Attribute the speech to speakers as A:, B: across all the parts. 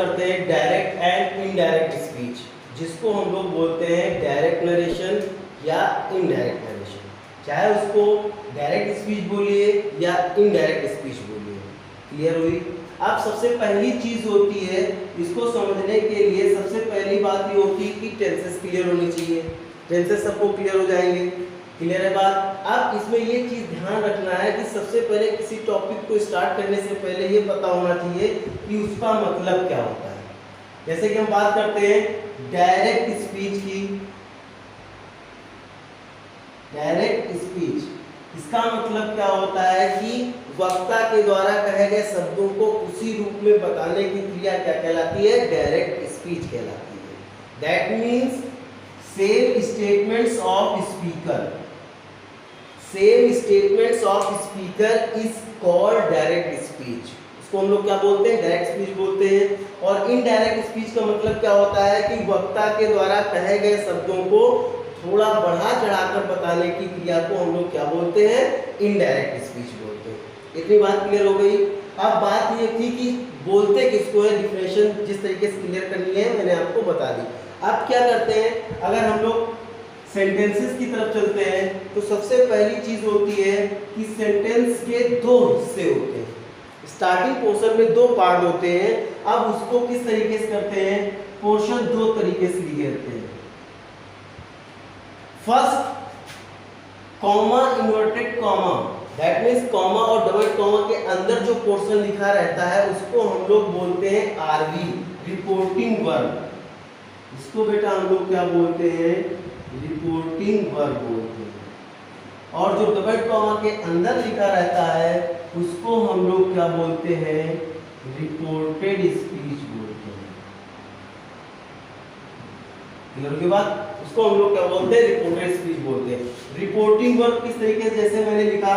A: करते हैं direct and indirect speech, जिसको हम लोग बोलते हैं डायरेक्ट नरेशन या इनडायरेक्ट नरेशन। चाहे उसको डायरेक्ट स्पीच बोलिए या इनडायरेक्ट स्पीच बोलिए। क्लियर हुई? अब सबसे पहली चीज होती है इसको समझने के लिए, सबसे पहली बात ये होती है कि टेंसेस क्लियर होनी चाहिए। टेंसेस सबको क्लियर हो जाएंगे। क्लियर है बात? अब इसमें ये चीज ध्यान रखना है कि सबसे पहले किसी टॉपिक को स्टार्ट करने से पहले ये पता होना चाहिए कि उसका मतलब क्या होता है। जैसे कि हम बात करते हैं डायरेक्ट स्पीच की। डायरेक्ट स्पीच, इसका मतलब क्या होता है कि वक्ता के द्वारा कहे गए शब्दों को उसी रूप में बताने की क्रिया क्या कहलाती है? डायरेक्ट स्पीच कहलाती है। That means same statements of speaker, same statements of speaker is called direct speech. इसको हम लोग क्या बोलते हैं? डायरेक्ट स्पीच बोलते हैं। और इनडायरेक्ट स्पीच का मतलब क्या होता है कि वक्ता के द्वारा कहे गए शब्दों को थोड़ा बढ़ा चढ़ाकर बताने की क्रिया को हम लोग क्या बोलते हैं? इनडायरेक्ट स्पीच बोलते हैं। इतनी बात क्लियर हो गई। अब बात ये थी कि बोलते किसको है, डिफिनेशन जिस तरीके से क्लियर करनी है मैंने आपको बता दी। अब क्या करते हैं, अगर हम लोग सेंटेंसेस की तरफ चलते हैं तो सबसे पहली चीज होती है कि सेंटेंस के दो हिस्से होते हैं। स्टार्टिंग पोर्शन में दो पार्ट होते हैं। अब उसको किस तरीके से करते हैं? पोर्शन दो तरीके से लिखे रहते हैं। First comma, inverted comma, that means comma और डबल कॉमा के अंदर जो पोर्शन लिखा रहता है उसको हम लोग बोलते हैं आरवी, रिपोर्टिंग वर्ब। इसको बेटा हम लोग क्या बोलते हैं? रिपोर्टिंग वर्ब बोलते हैं। और जो डबल कॉमा के अंदर लिखा रहता है उसको हम लोग क्या बोलते हैं? रिपोर्टेड स्पीच बोलते हैं। क्लियर के बाद उसको हम लोग क्या बोलते हैं? रिपोर्टेड स्पीच बोलते हैं। रिपोर्टिंग वर्ब किस तरीके से, जैसे मैंने लिखा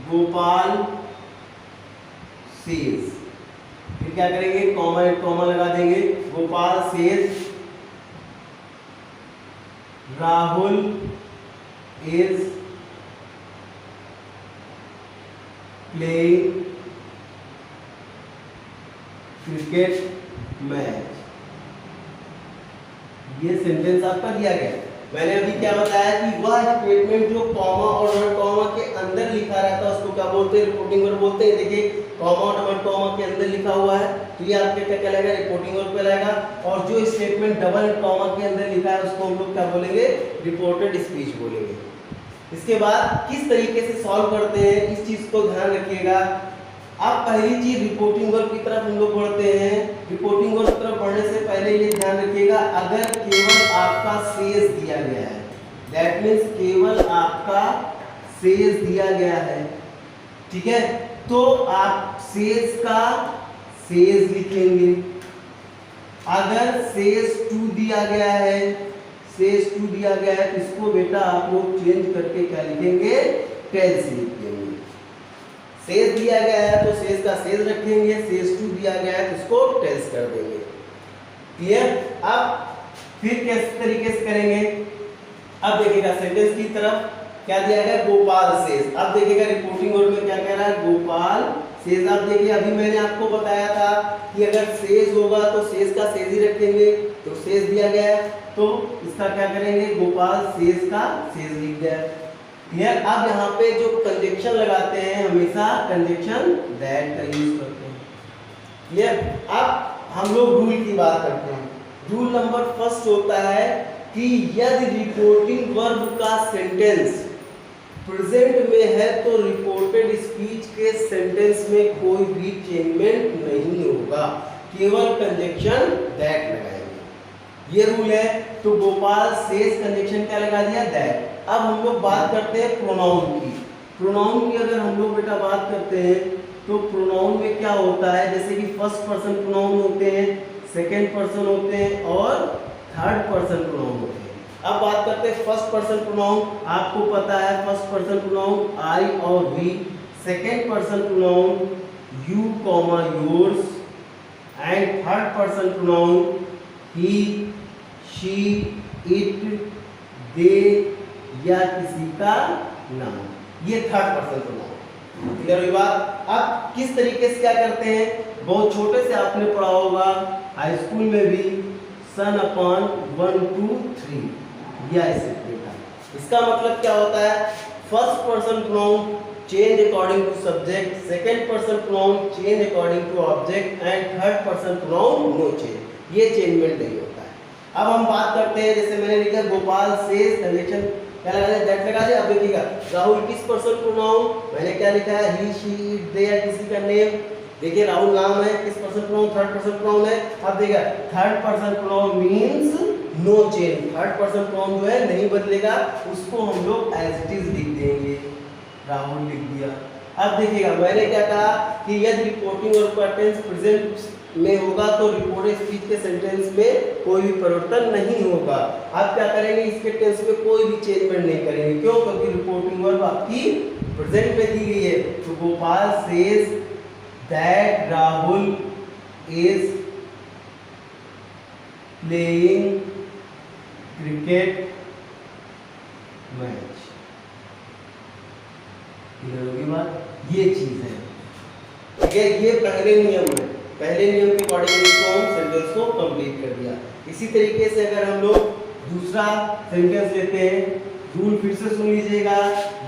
A: गोपाल सेज, फिर क्या करेंगे? कॉमा कॉमा लगा देंगे। Gopal says Rahul is playing cricket match. ये सेंटेंस आपका दिया गया। मैंने अभी क्या बताया कि वह स्टेटमेंट जो कॉमा और डबल कॉमा के अंदर लिखा रहता है उसको क्या बोलते हैं? रिपोर्टिंग वर्ब बोलते हैं। देखिए कॉमा और डबल कॉमा के अंदर लिखा हुआ है तो ये आपके क्या कहलाएगा? रिपोर्टिंग वर्ब कहलाएगा। और जो स्टेटमेंट डबल कॉमा के अंदर लिखा है उसको हम लोग क्या बोलेंगे? रिपोर्टेड स्पीच बोलेंगे। इसके बाद किस तरीके से सॉल्व करते हैं इस चीज को ध्यान रखिएगा। अब पहली चीज रिपोर्टिंग वर्ब की तरफ हम लोग बढ़ते हैं। रिपोर्टिंग वर्ब की तरफ बढ़ने से पहले ये ध्यान रखिएगा, अगर केवल आपका सेज दिया गया है, दैट मीन्स केवल आपका सेज दिया गया है, ठीक है, तो आप सेज का सेज लिखेंगे। अगर सेज टू दिया गया है, सेज टू दिया गया है तो इसको बेटा आप लोग चेंज करके क्या लिखेंगे? टेल्स लिखेंगे। सेज दिया गया है तो सेज का सेज रखेंगे, सेज टू दिया गया है तो इसको टेल्स कर देंगे। क्लियर? अब फिर किस तरीके से करेंगे? अब देखिएगा सेंटेंस की तरफ क्या दिया गया? गोपाल सेज। अब देखिएगा रिपोर्टिंग वर्ब में क्या कह रहा है? गोपाल सेज। अब देखिए अभी मैंने आपको बताया था कि अगर सेज होगा तो सेज का सेज ही रखेंगे, तो सेज दिया गया है तो इसका क्या करेंगे? गोपाल सेज का सेज लिख दिया। क्लियर? अब यहाँ पे जो कंजक्शन लगाते हैं हमेशा कंजक्शन दैट का यूज करते हैं। क्लियर? अब हम लोग रूल की बात करते हैं। रूल नंबर फर्स्ट होता है कि यदि रिपोर्टिंग वर्ब का सेंटेंस प्रेजेंट में है तो रिपोर्टेड स्पीच के सेंटेंस में कोई भी चेंजमेंट नहीं होगा, केवल कंजक्शन दैट लगाएंगे। ये रूल है। तो गोपाल सेज कंजक्शन क्या लगा दिया? दैट। अब हम लोग बात करते हैं प्रोनाउन की। प्रोनाउन की अगर हम लोग बेटा बात करते हैं तो प्रोनाउन में क्या होता है? जैसे कि फर्स्ट पर्सन प्रोनाउन होते हैं, सेकेंड पर्सन होते हैं और थर्ड पर्सन प्रोनाउन होते हैं। अब बात करते हैं फर्स्ट पर्सन प्रोनाउन। आपको पता है फर्स्ट पर्सन प्रोनाउन आई और we, second person pronoun you comma yours and third person pronoun he, she, it, they या किसी का नाम। ये थर्ड पर्सन प्रोनाउन। क्लियर हुई बात। अब किस तरीके से क्या करते हैं, बहुत छोटे से आपने पढ़ा होगा हाई स्कूल में भी, सन अपॉन 1 2 3 या ऐसे देखा। इसका मतलब क्या होता है, first person pronoun change according to subject, second person pronoun change according to object and third person pronoun no change, ये चेंजमेंट नहीं होता है। अब हम बात करते हैं, जैसे मैंने लिखा गोपाल सेज कनेक्शन, क्या लगा दिया, दैट लगा दिया। अब देखिएगा राहुल किस पर्सन प्रोनाउन, मैंने क्या लिखा है, ही शी इट दे या किसी का नेम, देखिए राहुल नाम है, किस person pronoun, third person pronoun है। अब देखिएगा third person pronoun means no change, third person pronoun जो है नहीं बदलेगा, उसको हम लोग एज इट इज लिख देंगे, राहुल लिख दिया। अब देखिएगा मैंने क्या कहा कि यदि रिपोर्टिंग वर्ब का टेंस प्रेजेंट में होगा तो रिपोर्टेड स्पीच के सेंटेंस में कोई भी परिवर्तन नहीं होगा। आप क्या करेंगे, इसके टेंस में कोई भी चेंजमेंट नहीं करेंगे, क्यों, क्योंकि रिपोर्टिंग वर्ब आपकी प्रेजेंट में दी गई है। तो Gopal says that Rahul is playing cricket match, clear होगी बात, ये चीज है, ठीक है। ये पहले नियम है, पहले नियम के अकॉर्डिंग इसको हम सेंटेंस को कंप्लीट कर दिया। इसी तरीके से अगर हम लोग दूसरा सेंटेंस लेते हैं, रूल फिर से सुन लीजिएगा,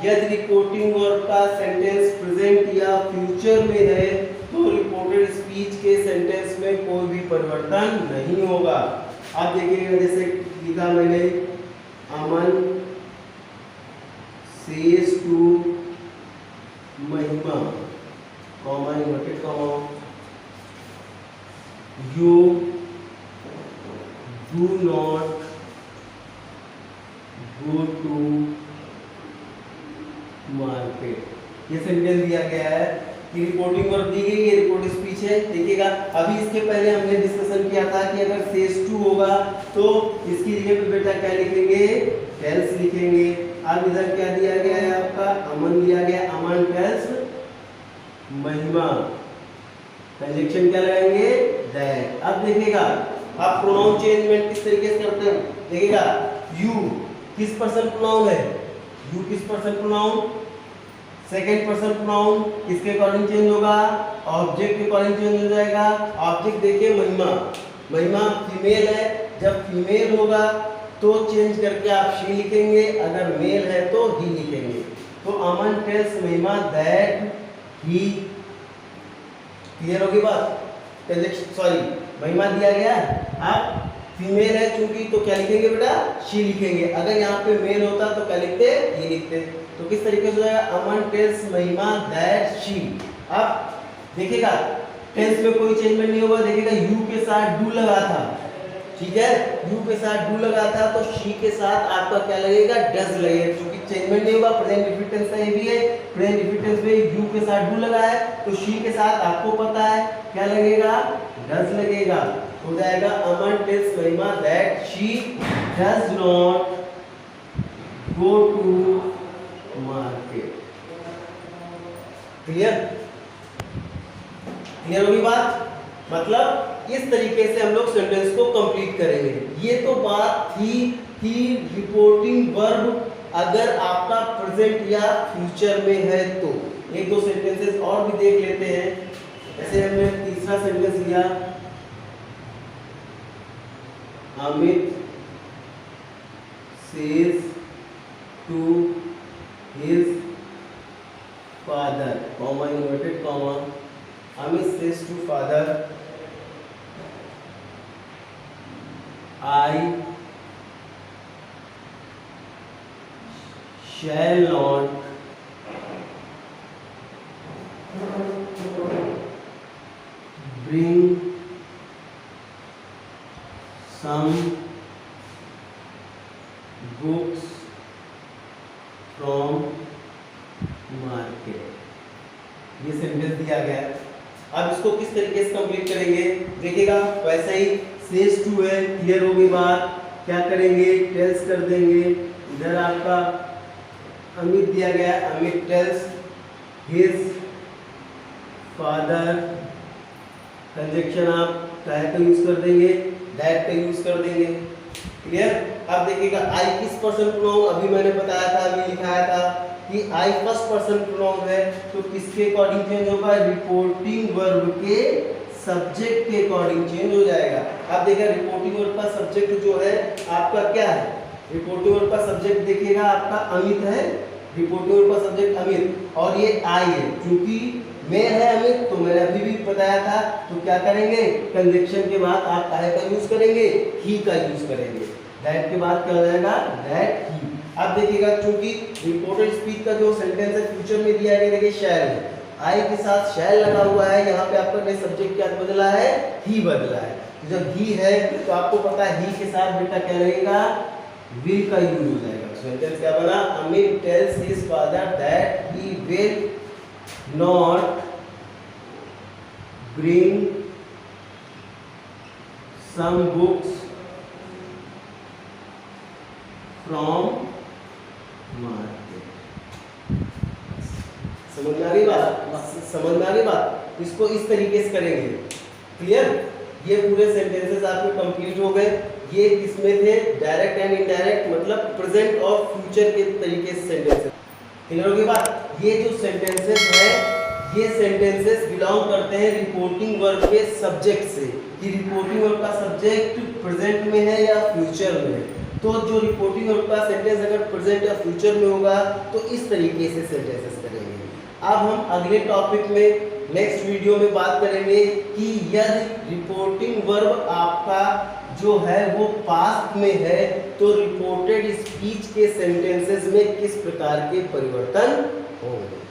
A: यदि रिपोर्टिंग वर्ब का सेंटेंस प्रेजेंट या फ्यूचर में है तो रिपोर्टेड स्पीच के सेंटेंस में कोई भी परिवर्तन नहीं होगा। आप देखिएगा जैसे लिखा मैंने, अमन सेज टू महिमा, comma inverted comma, you do not go to market, ये सेंटेंस दिया गया है कि रिपोर्टिंग वर्ब दी गई है, रिपोर्ट स्पीच है। देखिएगा अभी इसके पहले हमने डिस्कशन किया था कि अगर सेज टू होगा तो इसकी जगह पे बेटा क्या लिखेंगे, टेल्स लिखेंगे। अब इधर क्या दिया गया है आपका, अमन दिया गया, अमन टेल्स महिमा, कंजक्शन क्या लगाएंगे, दैट। अब देखिएगा आप प्रोनाउन चेंजमेंट किस तरीके से करते हैं, देखिएगा यू किस पर्सन प्रोनाउन है, यू किस person pronoun, second person pronoun किसके अकॉर्डिंग चेंज होगा, ऑब्जेक्ट के अकॉर्डिंग चेंज हो जाएगा। ऑब्जेक्ट देखिए महिमा, महिमा फीमेल है, जब फीमेल होगा तो चेंज करके आप शी लिखेंगे, अगर मेल है तो ही लिखेंगे। तो अमन tells Mahima that he, clear होगी बात, सॉरी महिमा दिया गया, आप फीमेल है चूंकि तो क्या लिखेंगे बेटा, शी लिखेंगे, अगर यहाँ पे मेल होता तो क्या लिखते, ये लिखते। तो किस तरीके से होगा, अमन टेल्स महिमा दैट शी। अब देखिएगा टेंस में कोई चेंजमेंट नहीं होगा, देखिएगा यू के साथ डू लगा था, ठीक है, यू के साथ डू लगा था तो शी के साथ आपका क्या लगेगा, डज लगेगा, क्योंकि चेंजमेंट नहीं होगा, प्रेजेंट रिपीट टेंस का ये भी है, प्रेजेंट रिपीट टेंस में यू के साथ डू लगा है तो शी के साथ आपको पता है क्या लगेगा, डज लगेगा। हो जाएगा Aman tells Mahima that she does not go to market, clear, clear होगी बात। मतलब इस तरीके से हम लोग सेंटेंस को कंप्लीट करेंगे। ये तो बात थी कि रिपोर्टिंग वर्ब अगर आपका प्रेजेंट या फ्यूचर में है तो। एक दो सेंटेंसेस और भी देख लेते हैं। ऐसे हमने तीसरा सेंटेंस लिया, Amit says to his father, comma inverted comma, Amit says to father, I shall not bring some books from market। ये सेंटेंस दिया गया है। अब इसको किस तरीके से कंप्लीट करेंगे, देखिएगा वैसे ही सेज टू है, क्लियर होगी बात, क्या करेंगे, टेल्स कर देंगे। इधर आपका अमित दिया गया, Amit tells his father, conjunction आप चाहे तो यूज कर देंगे, दैट का यूज कर देंगे, क्लियर। अब देखिएगा आई किस पर्सन प्रोनाउन, अभी मैंने बताया था, अभी लिखाया था कि आई फर्स्ट पर्सन प्रोनाउन है, तो किसके अकॉर्डिंग चेंज होगा, रिपोर्टिंग वर्ब के सब्जेक्ट के अकॉर्डिंग चेंज हो जाएगा। अब देखिए रिपोर्टिंग वर्ब का सब्जेक्ट जो है आपका क्या है, रिपोर्टिंग वर्ब का सब्जेक्ट देखिएगा आपका अमित है, रिपोर्टिंग वर्ब का सब्जेक्ट अमित, और ये आई है, क्योंकि मैं है अमित तो मैंने अभी भी बताया था, तो क्या करेंगे, कंजक्शन के बाद आप काहे का यूज करेंगे, ही का यूज करेंगे, दैट के बाद क्या हो जाएगा, दैट ही। अब देखिएगा चूंकि रिपोर्टेड स्पीच का जो सेंटेंस है फ्यूचर में दिया गया, देखिए शैल है, आई के साथ शैल लगा हुआ है, यहाँ पे आपका ने सब्जेक्ट क्या बदला है, ही बदला है। जब ही है तो आपको पता है ही के साथ बेटा क्या लगेगा, विल का यूज हो जाएगा। सेंटेंस क्या बना, Amit tells his father that he will not bring some books from market. समझ में आ गई बात, समझ में आ गई बात, इसको इस तरीके से करेंगे, क्लियर। ये पूरे सेंटेंसेस आपके कंप्लीट हो गए। ये किसमें थे, डायरेक्ट एंड इनडायरेक्ट, मतलब प्रेजेंट और फ्यूचर के तरीके से सेंटेंसेस, क्लियर हो गई बात। ये जो सेंटेंसेस है, ये सेंटेंसेस बिलोंग करते हैं रिपोर्टिंग वर्ब के सब्जेक्ट से, कि रिपोर्टिंग वर्ब का सब्जेक्ट प्रेजेंट में है या फ्यूचर में है। तो जो रिपोर्टिंग वर्ब का सेंटेंस अगर प्रेजेंट या फ्यूचर में होगा तो इस तरीके से सेंटेंसेस करेंगे। अब हम अगले टॉपिक में नेक्स्ट वीडियो में बात करेंगे कि यदि रिपोर्टिंग वर्ब आपका जो है वो पास्ट में है तो रिपोर्टेड स्पीच के सेंटेंसेस में किस प्रकार के परिवर्तन होंगे।